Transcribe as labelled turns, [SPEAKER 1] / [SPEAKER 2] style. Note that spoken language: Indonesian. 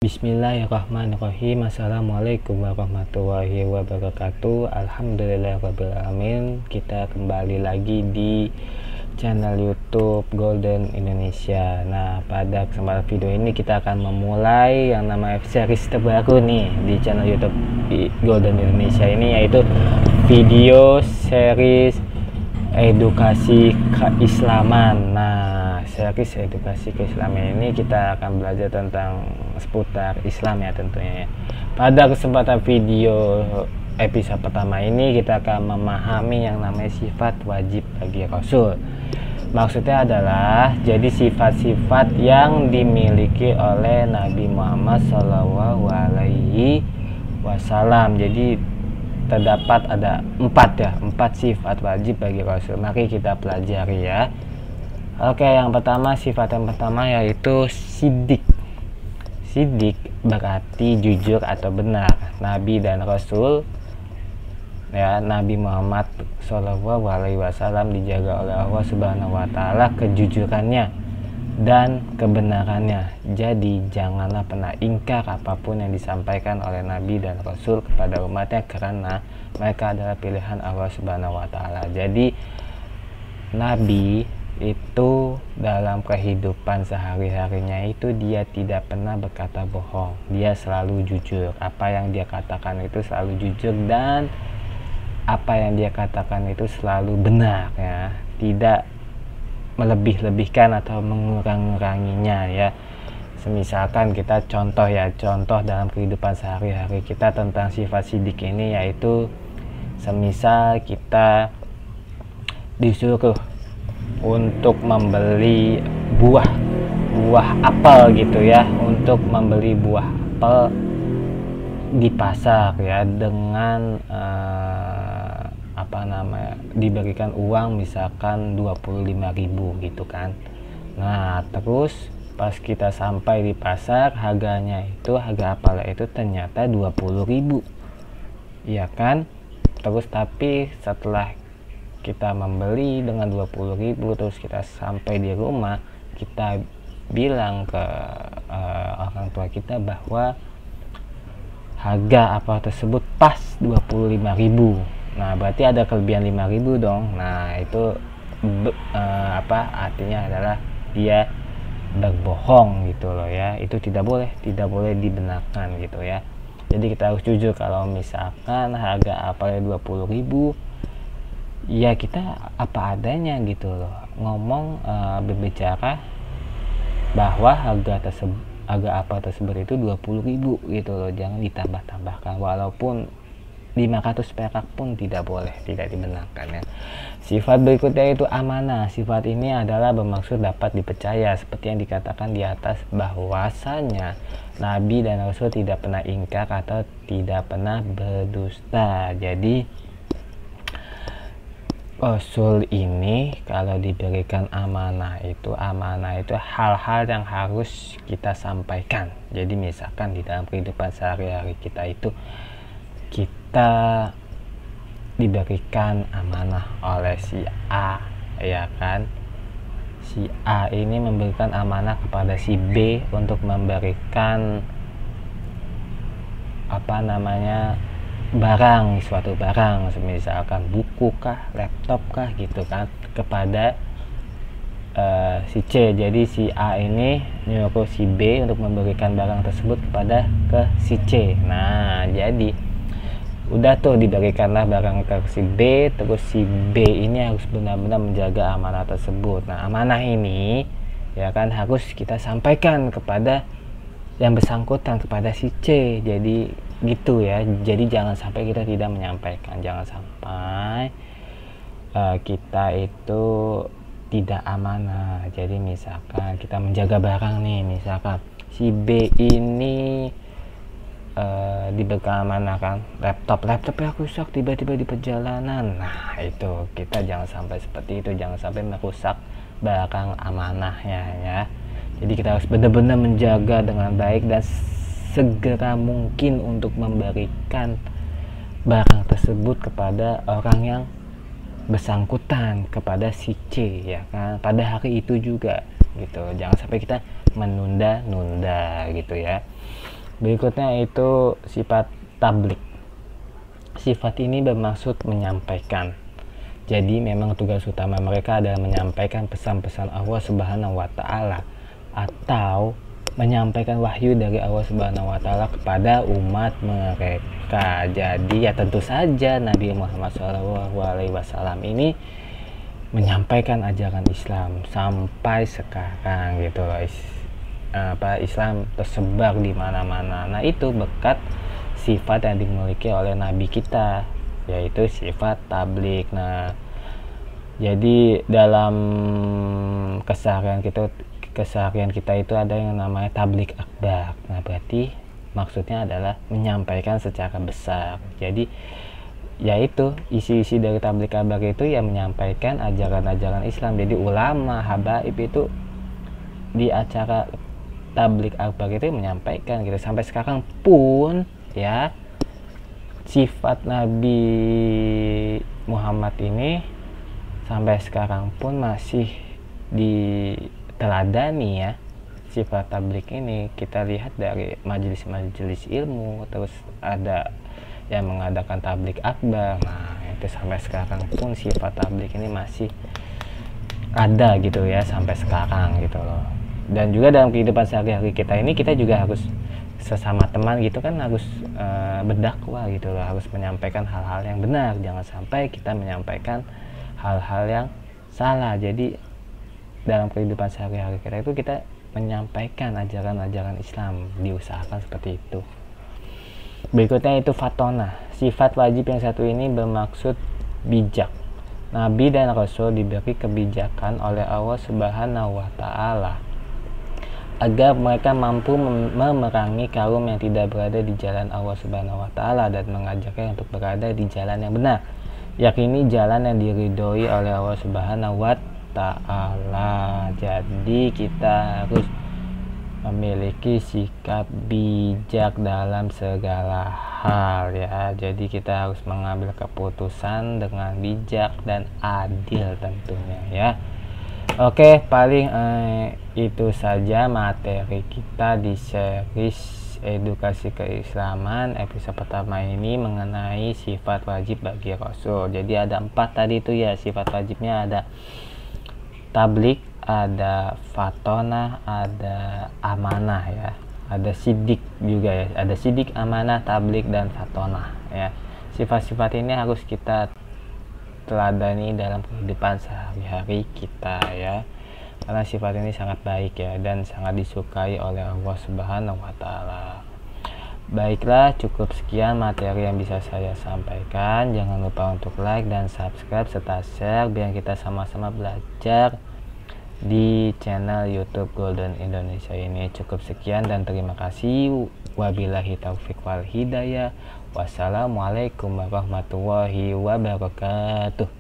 [SPEAKER 1] Bismillahirrahmanirrahim. Assalamualaikum warahmatullahi wabarakatuh. Alhamdulillahirrahmanirrahim. Kita kembali lagi di channel YouTube Golden Indonesia. Nah, pada kesempatan video ini kita akan memulai yang namanya series terbaru nih di channel YouTube Golden Indonesia ini, yaitu video series edukasi keislaman. Nah, series edukasi keislaman ini kita akan belajar tentang seputar Islam ya tentunya ya. Pada kesempatan video episode pertama ini kita akan memahami yang namanya sifat wajib bagi Rasul. Maksudnya adalah jadi sifat-sifat yang dimiliki oleh Nabi Muhammad SAW. Jadi terdapat ada empat sifat wajib bagi Rasul. Mari kita pelajari ya. Oke, yang pertama, sifat yang pertama yaitu sidik. Sidik berarti jujur atau benar. Nabi dan Rasul ya, Nabi Muhammad SAW dijaga oleh Allah Subhanahu wa Ta'ala kejujurannya dan kebenarannya. Jadi janganlah pernah ingkar apapun yang disampaikan oleh Nabi dan Rasul kepada umatnya, karena mereka adalah pilihan Allah Subhanahu wa Ta'ala. Jadi Nabi itu dalam kehidupan sehari-harinya itu dia tidak pernah berkata bohong. Dia selalu jujur. Apa yang dia katakan itu selalu jujur, dan apa yang dia katakan itu selalu benar ya. Tidak melebih-lebihkan atau mengurang-nguranginya ya. Semisalkan kita contoh dalam kehidupan sehari-hari kita tentang sifat sidik ini, yaitu semisal kita disuruh untuk membeli buah apel gitu ya, untuk membeli buah apel di pasar ya, dengan diberikan uang misalkan 25.000 gitu kan. Nah, terus pas kita sampai di pasar, harga apel itu ternyata 20.000 ya kan. Terus tapi setelah kita membeli dengan 20.000, terus kita sampai di rumah, kita bilang ke orang tua kita bahwa harga apel tersebut pas 25.000. Nah, berarti ada kelebihan 5.000 dong. Nah, itu artinya adalah dia berbohong gitu loh ya. Itu tidak boleh dibenarkan gitu ya. Jadi kita harus jujur. Kalau misalkan harga apelnya 20.000, ya kita apa adanya gitu loh, ngomong berbicara bahwa harga apel tersebut itu 20.000 gitu loh. Jangan ditambah-tambahkan, walaupun 500 perak pun tidak boleh, tidak dibenarkan ya. Sifat berikutnya itu amanah. Sifat ini adalah bermaksud dapat dipercaya, seperti yang dikatakan di atas bahwasanya Nabi dan Rasul tidak pernah ingkar atau tidak pernah berdusta. Jadi Rasul ini kalau diberikan amanah itu hal-hal yang harus kita sampaikan. Jadi misalkan di dalam kehidupan sehari-hari kita itu kita diberikan amanah oleh si A ya kan. Si A ini memberikan amanah kepada si B untuk memberikan suatu barang, misalkan buku kah, laptop kah gitu kan, kepada si C. Jadi si A ini nyuruh si B untuk memberikan barang tersebut ke si C. Nah, jadi udah tuh diberikanlah barang ke si B, terus si B ini harus benar-benar menjaga amanah tersebut. Nah, amanah ini ya kan harus kita sampaikan kepada yang bersangkutan, kepada si C. Jadi gitu ya. Jadi jangan sampai kita tidak menyampaikan, jangan sampai kita itu tidak amanah. Jadi misalkan kita menjaga barang nih, misalkan si B ini diberikan amanah kan, laptopnya rusak tiba-tiba di perjalanan. Nah, itu kita jangan sampai seperti itu, jangan sampai merusak barang amanahnya ya. Jadi kita harus benar-benar menjaga dengan baik dan segera mungkin untuk memberikan barang tersebut kepada orang yang bersangkutan, kepada si C ya kan, pada hari itu juga gitu. Jangan sampai kita menunda-nunda gitu ya. Berikutnya itu sifat tablik. Sifat ini bermaksud menyampaikan. Jadi memang tugas utama mereka adalah menyampaikan pesan-pesan Allah Subhanahu wa taala atau menyampaikan wahyu dari Allah Subhanahu wa taala kepada umat mereka. Jadi ya tentu saja Nabi Muhammad SAW ini menyampaikan ajaran Islam sampai sekarang gitu loh. Islam tersebar di mana-mana. Nah, itu berkat sifat yang dimiliki oleh Nabi kita, yaitu sifat tablik. Nah, jadi dalam keseharian kita itu ada yang namanya tablik akbar. Nah, berarti maksudnya adalah menyampaikan secara besar. Jadi yaitu isi-isi dari tablik akbar itu ya menyampaikan ajaran-ajaran Islam. Jadi ulama, habaib itu di acara tablik akbar itu menyampaikan gitu. Sampai sekarang pun ya sifat Nabi Muhammad ini sampai sekarang pun masih diteladani ya. Sifat tablik ini kita lihat dari majelis-majelis ilmu, terus ada yang mengadakan tablik akbar. Nah, itu sampai sekarang pun sifat tablik ini masih ada gitu ya, sampai sekarang gitu loh. Dan juga dalam kehidupan sehari-hari kita ini, kita juga harus sesama teman gitu kan harus berdakwah gitu loh, harus menyampaikan hal-hal yang benar, jangan sampai kita menyampaikan hal-hal yang salah. Jadi dalam kehidupan sehari-hari kita itu kita menyampaikan ajaran-ajaran Islam, diusahakan seperti itu. Berikutnya itu fatona. Sifat wajib yang satu ini bermaksud bijak. Nabi dan Rasul diberi kebijakan oleh Allah Subhanahu wa taala agar mereka mampu memerangi kaum yang tidak berada di jalan Allah Subhanahu wa taala dan mengajaknya untuk berada di jalan yang benar, yakni jalan yang diridhoi oleh Allah Subhanahu wa taala. Jadi kita harus memiliki sikap bijak dalam segala hal ya. Jadi kita harus mengambil keputusan dengan bijak dan adil tentunya ya. Oke, paling itu saja materi kita di series edukasi keislaman episode pertama ini mengenai sifat wajib bagi Rasul. Jadi ada 4 tadi itu ya, sifat wajibnya ada tablik, ada fatona, ada amanah ya, ada sidik juga ya, ada sidik, amanah, tablik, dan fatona ya. Sifat-sifat ini harus kita teladani dalam kehidupan sehari-hari kita ya, karena sifat ini sangat baik ya dan sangat disukai oleh Allah Subhanahu wa taala. Baiklah, cukup sekian materi yang bisa saya sampaikan. Jangan lupa untuk like dan subscribe serta share biar kita sama-sama belajar di channel YouTube Golden Indonesia ini. Cukup sekian dan terima kasih. Wabillahi taufik wal hidayah. Wassalamualaikum warahmatullahi wabarakatuh.